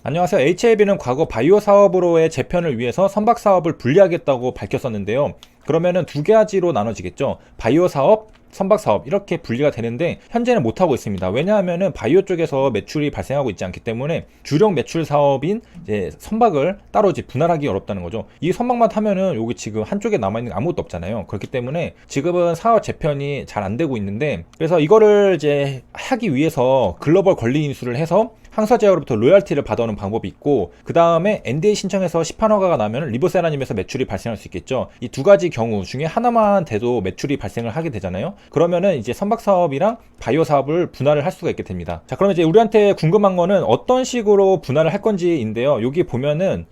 안녕하세요. HLB는 과거 바이오 사업으로의 재편을 위해서 선박 사업을 분리하겠다고 밝혔었는데요. 그러면은 두 가지로 나눠지겠죠. 바이오 사업, 선박 사업 이렇게 분리가 되는데 현재는 못하고 있습니다. 왜냐하면은 바이오 쪽에서 매출이 발생하고 있지 않기 때문에 주력 매출 사업인 이제 선박을 따로 이제 분할하기 어렵다는 거죠. 이 선박만 하면은 여기 지금 한쪽에 남아있는 게 아무것도 없잖아요. 그렇기 때문에 지금은 사업 재편이 잘 안 되고 있는데, 그래서 이거를 이제 하기 위해서 글로벌 권리 인수를 해서 항사 제어로부터 로열티를 받아오는 방법이 있고, 그 다음에 NDA 신청해서 시판 허가가 나면 리보세라님에서 매출이 발생할 수 있겠죠. 이 두 가지 경우 중에 하나만 돼도 매출이 발생을 하게 되잖아요. 그러면은 이제 선박 사업이랑 바이오 사업을 분할을 할 수가 있게 됩니다. 자, 그러면 이제 우리한테 궁금한 거는 어떤 식으로 분할을 할 건지인데요. 여기 보면은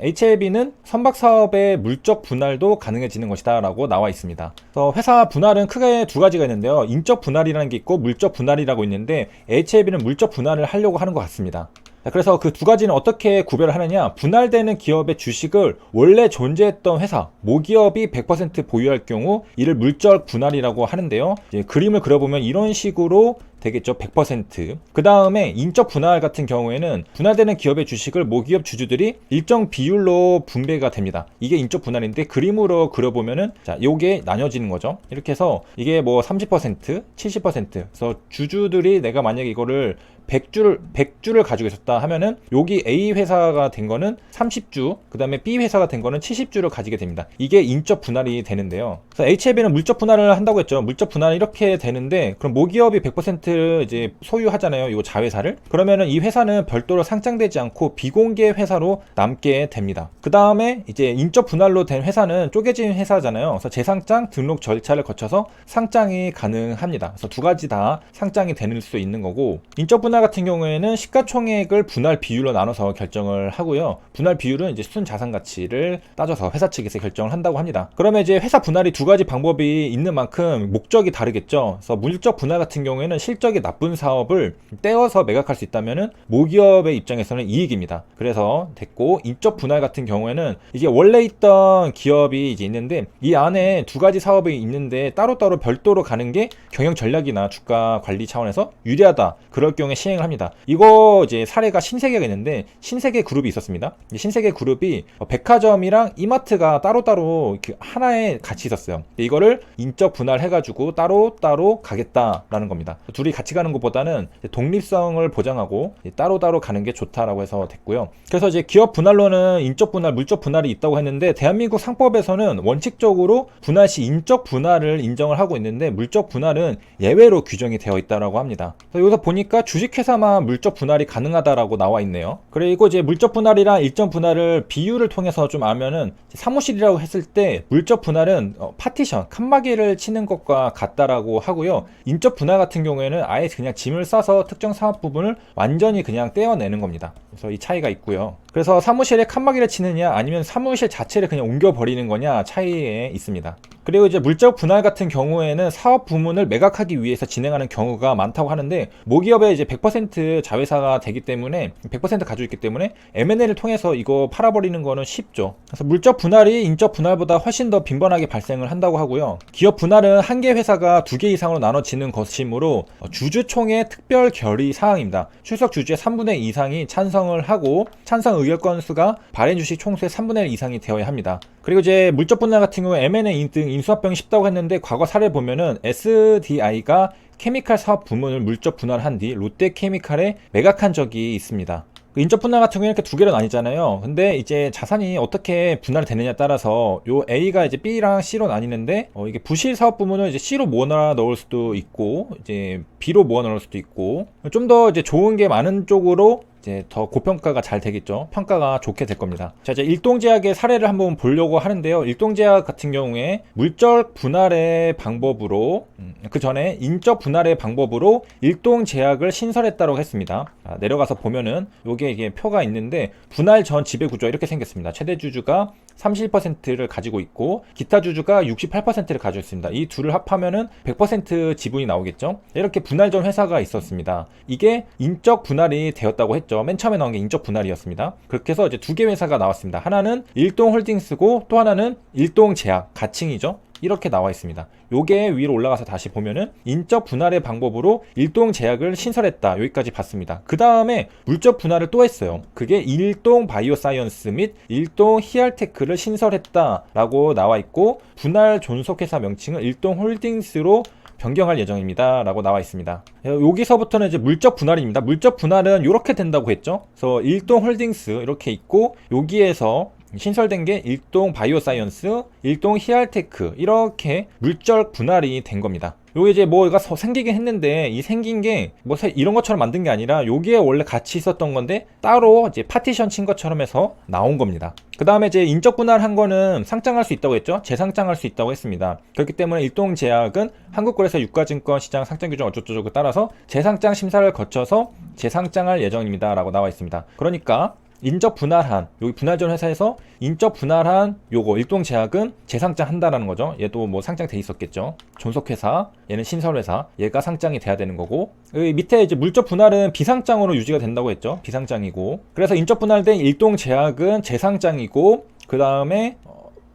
HLB는 선박 사업의 물적 분할도 가능해지는 것이다 라고 나와 있습니다. 그래서 회사 분할은 크게 두 가지가 있는데요. 인적 분할이라는 게 있고 물적 분할이라고 있는데, HLB는 물적 분할을 하려고 하는 것 같습니다. 그래서 그 두 가지는 어떻게 구별을 하느냐, 분할되는 기업의 주식을 원래 존재했던 회사, 모기업이 100% 보유할 경우 이를 물적 분할이라고 하는데요. 이제 그림을 그려보면 이런 식으로 되겠죠. 100%. 그 다음에 인적 분할 같은 경우에는 분할되는 기업의 주식을 모기업 주주들이 일정 비율로 분배가 됩니다. 이게 인적 분할인데, 그림으로 그려보면은 자, 요게 나뉘어지는 거죠. 이렇게 해서 이게 뭐 30%, 70%. 그래서 주주들이 내가 만약에 이거를 100주를 가지고 있었다 하면은 여기 A 회사가 된 거는 30주, 그 다음에 B 회사가 된 거는 70주를 가지게 됩니다. 이게 인적 분할이 되는데요. 그래서 HLB는 물적 분할을 한다고 했죠. 물적 분할은 이렇게 되는데, 그럼 모기업이 100% 이제 소유하잖아요. 이 자회사를. 그러면은 이 회사는 별도로 상장되지 않고 비공개 회사로 남게 됩니다. 그 다음에 이제 인적 분할로 된 회사는 쪼개진 회사잖아요. 그래서 재상장 등록 절차를 거쳐서 상장이 가능합니다. 그래서 두 가지 다 상장이 되는 수 있는 거고, 인적 분할 같은 경우에는 시가총액을 분할 비율로 나눠서 결정을 하고요. 분할 비율은 이제 순자산 가치를 따져서 회사 측에서 결정을 한다고 합니다. 그러면 이제 회사 분할이 두 가지 방법이 있는 만큼 목적이 다르겠죠. 그래서 물적 분할 같은 경우에는 실적이 나쁜 사업을 떼어서 매각할 수 있다면은 모기업의 입장에서는 이익입니다. 그래서 됐고, 인적 분할 같은 경우에는 이게 원래 있던 기업이 이제 있는데, 이 안에 두 가지 사업이 있는데 따로따로 별도로 가는 게 경영 전략이나 주가 관리 차원에서 유리하다. 그럴 경우에 시행을 합니다. 이거 이제 사례가 신세계가 있는데, 신세계 그룹이 있었습니다. 신세계 그룹이 백화점이랑 이마트가 따로따로 하나에 같이 있었어요. 이거를 인적 분할 해가지고 따로따로 가겠다라는 겁니다. 둘이 같이 가는 것보다는 독립성을 보장하고 따로따로 가는 게 좋다라고 해서 됐고요. 그래서 이제 기업 분할로는 인적 분할, 물적 분할이 있다고 했는데, 대한민국 상법에서는 원칙적으로 분할 시 인적 분할을 인정을 하고 있는데, 물적 분할은 예외로 규정이 되어 있다라고 합니다. 그래서 여기서 보니까 주식회사만 물적 분할이 가능하다라고 나와 있네요. 그리고 이제 물적 분할이랑 일정 분할을 비율을 통해서 좀 알면은, 사무실이라고 했을 때 물적 분할은 파티션, 칸막이를 치는 것과 같다라고 하고요. 인적 분할 같은 경우에는 아예 그냥 짐을 싸서 특정 사업 부분을 완전히 그냥 떼어내는 겁니다. 그래서 이 차이가 있고요. 그래서 사무실에 칸막이를 치느냐 아니면 사무실 자체를 그냥 옮겨버리는 거냐 차이에 있습니다. 그리고 이제 물적 분할 같은 경우에는 사업 부문을 매각하기 위해서 진행하는 경우가 많다고 하는데, 모기업의 이제 100% 자회사가 되기 때문에 100% 가지고 있기 때문에 M&A를 통해서 이거 팔아버리는 거는 쉽죠. 그래서 물적 분할이 인적 분할보다 훨씬 더 빈번하게 발생을 한다고 하고요. 기업 분할은 한 개 회사가 두 개 이상으로 나눠지는 것이므로 주주총회 특별 결의 사항입니다. 출석 주주의 3분의 2 이상이 찬성을 하고, 찬성 의결 건수가 발행 주식 총수의 3분의 1 이상이 되어야 합니다. 그리고 이제 물적 분할 같은 경우에 M&A 등 인수합병이 쉽다고 했는데, 과거 사례 보면은 SDI가 케미칼 사업 부문을 물적 분할한 뒤 롯데케미칼에 매각한 적이 있습니다. 인적 분할 같은 경우는 이렇게 두 개로 나뉘잖아요. 근데 이제 자산이 어떻게 분할이 되느냐에 따라서 요 A가 이제 B랑 C로 나뉘는데, 이게 부실 사업 부문을 이제 C로 모아 넣을 수도 있고, 이제 B로 모아 넣을 수도 있고, 좀 더 이제 좋은 게 많은 쪽으로 이제 더 고평가가 잘 되겠죠. 평가가 좋게 될 겁니다. 자, 이제 일동제약의 사례를 한번 보려고 하는데요. 일동제약 같은 경우에 물적 분할의 방법으로, 그 전에 인적 분할의 방법으로 일동제약을 신설했다고 했습니다. 자, 내려가서 보면은 요게 이게 표가 있는데, 분할 전 지배 구조가 이렇게 생겼습니다. 최대 주주가 31%를 가지고 있고 기타 주주가 68%를 가지고 있습니다. 이 둘을 합하면은 100% 지분이 나오겠죠. 이렇게 분할 전 회사가 있었습니다. 이게 인적 분할이 되었다고 했죠. 맨 처음에 나온 게 인적 분할이었습니다. 그렇게 해서 이제 두 개 회사가 나왔습니다. 하나는 일동홀딩스고 또 하나는 일동제약, 가칭이죠. 이렇게 나와 있습니다. 요게 위로 올라가서 다시 보면은 인적 분할의 방법으로 일동 제약을 신설했다. 여기까지 봤습니다. 그 다음에 물적 분할을 또 했어요. 그게 일동 바이오 사이언스 및 일동 히알테크를 신설했다 라고 나와 있고, 분할 존속회사 명칭은 일동 홀딩스로 변경할 예정입니다 라고 나와 있습니다. 여기서부터는 이제 물적 분할입니다. 물적 분할은 이렇게 된다고 했죠. 그래서 일동 홀딩스 이렇게 있고, 여기에서 신설된 게 일동 바이오 사이언스, 일동 히알테크, 이렇게 물적 분할이 된 겁니다. 요게 이제 뭐가 생기긴 했는데, 이 생긴 게 뭐 이런 것처럼 만든 게 아니라 여기에 원래 같이 있었던 건데 따로 이제 파티션 친 것처럼 해서 나온 겁니다. 그 다음에 이제 인적 분할한 거는 상장할 수 있다고 했죠. 재상장할 수 있다고 했습니다. 그렇기 때문에 일동제약은 한국거래소 유가증권시장 상장규정 어쩌고저쩌고 따라서 재상장 심사를 거쳐서 재상장할 예정입니다 라고 나와 있습니다. 그러니까 인적 분할한, 여기 분할전 회사에서 인적 분할한 요거 일동제약은 재상장 한다라는 거죠. 얘도 뭐 상장돼 있었겠죠. 존속회사, 얘는 신설회사, 얘가 상장이 돼야 되는 거고, 여기 밑에 이제 물적 분할은 비상장으로 유지가 된다고 했죠. 비상장이고, 그래서 인적 분할된 일동제약은 재상장이고, 그 다음에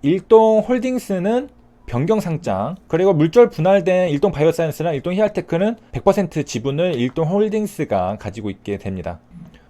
일동 홀딩스는 변경상장, 그리고 물적 분할된 일동 바이오사이언스랑 일동 히알테크는 100% 지분을 일동 홀딩스가 가지고 있게 됩니다.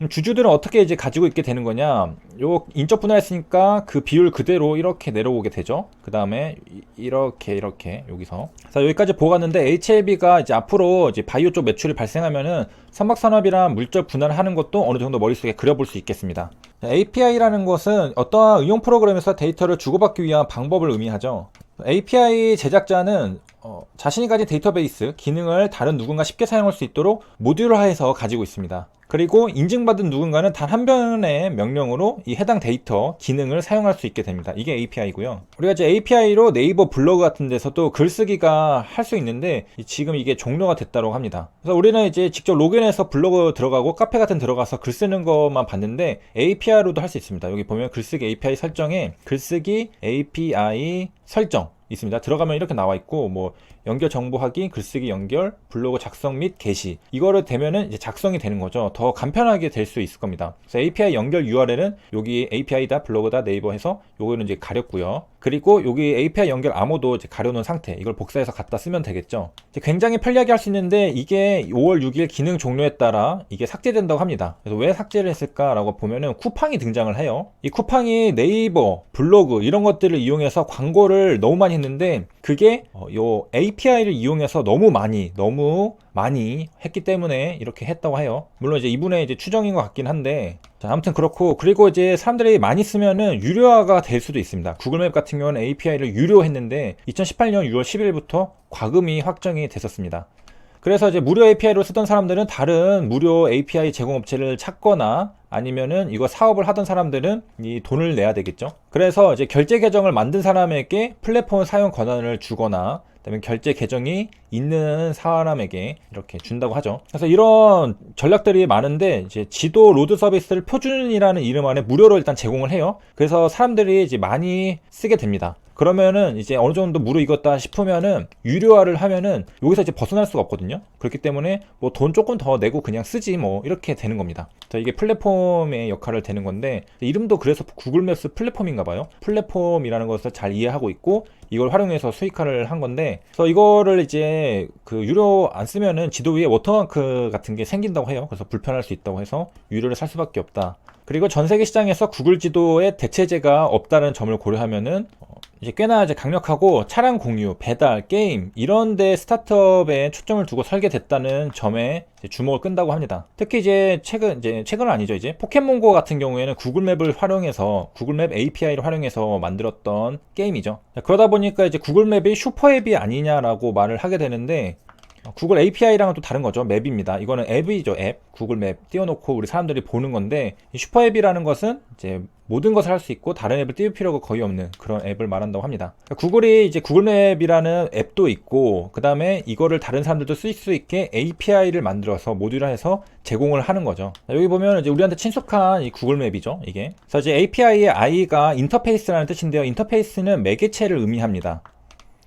주주들은 어떻게 이제 가지고 있게 되는 거냐, 요 인적 분할했으니까 그 비율 그대로 이렇게 내려오게 되죠. 그 다음에 이렇게 여기서, 자, 여기까지 보고 갔는데, HLB가 이제 앞으로 이제 바이오 쪽 매출이 발생하면은 선박산업이랑 물적 분할을 하는 것도 어느 정도 머릿속에 그려볼 수 있겠습니다. API라는 것은 어떠한 응용 프로그램에서 데이터를 주고받기 위한 방법을 의미하죠. API 제작자는 자신이 가진 데이터베이스 기능을 다른 누군가 쉽게 사용할 수 있도록 모듈화해서 가지고 있습니다. 그리고 인증받은 누군가는 단 한 번의 명령으로 이 해당 데이터 기능을 사용할 수 있게 됩니다. 이게 API고요. 우리가 이제 API로 네이버 블로그 같은 데서도 글쓰기가 할 수 있는데, 지금 이게 종료가 됐다고 합니다. 그래서 우리는 이제 직접 로그인해서 블로그 들어가고 카페 같은 데 들어가서 글 쓰는 것만 봤는데, API로도 할 수 있습니다. 여기 보면 글쓰기 API 설정에 글쓰기 API 설정 있습니다. 들어가면 이렇게 나와 있고, 뭐 연결 정보 확인, 글쓰기 연결, 블로그 작성 및 게시, 이거를 되면은 이제 작성이 되는 거죠. 더 간편하게 될 수 있을 겁니다. 그래서 API 연결 URL은 여기 API다 블로그다 네이버 해서 요거는 이제 가렸고요. 그리고 여기 API 연결 암호도 이제 가려놓은 상태, 이걸 복사해서 갖다 쓰면 되겠죠. 이제 굉장히 편리하게 할 수 있는데, 이게 5월 6일 기능 종료에 따라 이게 삭제된다고 합니다. 그래서 왜 삭제를 했을까라고 보면은 쿠팡이 등장을 해요. 이 쿠팡이 네이버, 블로그 이런 것들을 이용해서 광고를 너무 많이 했는데, 그게 요 API를 이용해서 너무 많이 했기 때문에 이렇게 했다고 해요. 물론 이제 이분의 이제 추정인 것 같긴 한데, 자, 아무튼 그렇고, 그리고 이제 사람들이 많이 쓰면은 유료화가 될 수도 있습니다. 구글맵 같은 경우는 API를 유료했는데 2018년 6월 10일부터 과금이 확정이 됐었습니다. 그래서 이제 무료 API로 쓰던 사람들은 다른 무료 API 제공업체를 찾거나, 아니면은 이거 사업을 하던 사람들은 이 돈을 내야 되겠죠. 그래서 이제 결제 계정을 만든 사람에게 플랫폼 사용 권한을 주거나, 그다음에 결제 계정이 있는 사람에게 이렇게 준다고 하죠. 그래서 이런 전략들이 많은데, 이제 지도 로드 서비스를 표준이라는 이름 안에 무료로 일단 제공을 해요. 그래서 사람들이 이제 많이 쓰게 됩니다. 그러면은 이제 어느 정도 무료 익었다 싶으면은 유료화를 하면은 여기서 이제 벗어날 수가 없거든요. 그렇기 때문에 뭐 돈 조금 더 내고 그냥 쓰지 뭐 이렇게 되는 겁니다. 자, 이게 플랫폼의 역할을 되는 건데, 이름도 그래서 구글맵스 플랫폼인가 봐요. 플랫폼이라는 것을 잘 이해하고 있고, 이걸 활용해서 수익화를 한 건데, 그래서 이거를 이제 그 유료 안 쓰면은 지도 위에 워터마크 같은 게 생긴다고 해요. 그래서 불편할 수 있다고 해서 유료를 살 수밖에 없다. 그리고 전 세계 시장에서 구글 지도에 대체제가 없다는 점을 고려하면은 이제 꽤나 이제 강력하고 차량 공유, 배달, 게임 이런 데 스타트업에 초점을 두고 설계됐다는 점에 주목을 끈다고 합니다. 특히 이제 최근은 아니죠. 이제 포켓몬고 같은 경우에는 구글맵을 활용해서, 구글맵 API를 활용해서 만들었던 게임이죠. 그러다 보니까 이제 구글맵이 슈퍼앱이 아니냐라고 말을 하게 되는데, 구글 API랑은 또 다른 거죠. 맵입니다. 이거는 앱이죠. 앱. 구글맵 띄워놓고 우리 사람들이 보는 건데, 이 슈퍼앱이라는 것은 이제 모든 것을 할 수 있고 다른 앱을 띄울 필요가 거의 없는 그런 앱을 말한다고 합니다. 구글이 이제 구글맵이라는 앱도 있고, 그 다음에 이거를 다른 사람들도 쓸 수 있게 API를 만들어서 모듈화해서 제공을 하는 거죠. 여기 보면 이제 우리한테 친숙한 이 구글맵이죠. 이게. 그래서 이제 API의 I가 인터페이스라는 뜻인데요. 인터페이스는 매개체를 의미합니다.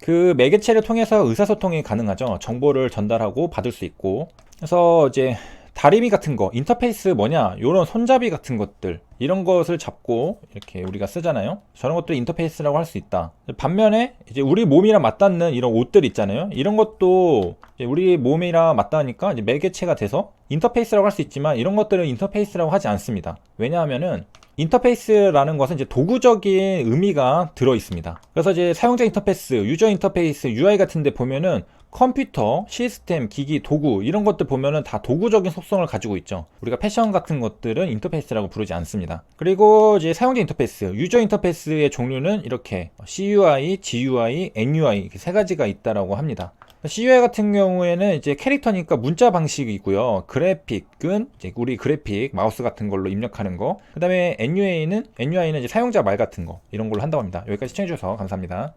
그 매개체를 통해서 의사소통이 가능하죠. 정보를 전달하고 받을 수 있고. 그래서 이제 다리미 같은 거, 인터페이스 뭐냐, 요런 손잡이 같은 것들, 이런 것을 잡고 이렇게 우리가 쓰잖아요. 저런 것들 인터페이스라고 할 수 있다. 반면에 이제 우리 몸이랑 맞닿는 이런 옷들 있잖아요. 이런 것도 이제 우리 몸이랑 맞닿으니까 이제 매개체가 돼서 인터페이스라고 할 수 있지만, 이런 것들은 인터페이스라고 하지 않습니다. 왜냐하면은 인터페이스라는 것은 이제 도구적인 의미가 들어 있습니다. 그래서 이제 사용자 인터페이스, 유저 인터페이스, UI 같은 데 보면은 컴퓨터, 시스템, 기기, 도구, 이런 것들 보면은 다 도구적인 속성을 가지고 있죠. 우리가 패션 같은 것들은 인터페이스라고 부르지 않습니다. 그리고 이제 사용자 인터페이스, 유저 인터페이스의 종류는 이렇게 CUI, GUI, NUI 이렇게 세 가지가 있다라고 합니다. CUI 같은 경우에는 이제 캐릭터니까 문자 방식이고요. 그래픽은 이제 우리 그래픽 마우스 같은 걸로 입력하는 거. 그 다음에 NUI는 이제 사용자 말 같은 거, 이런 걸로 한다고 합니다. 여기까지 시청해주셔서 감사합니다.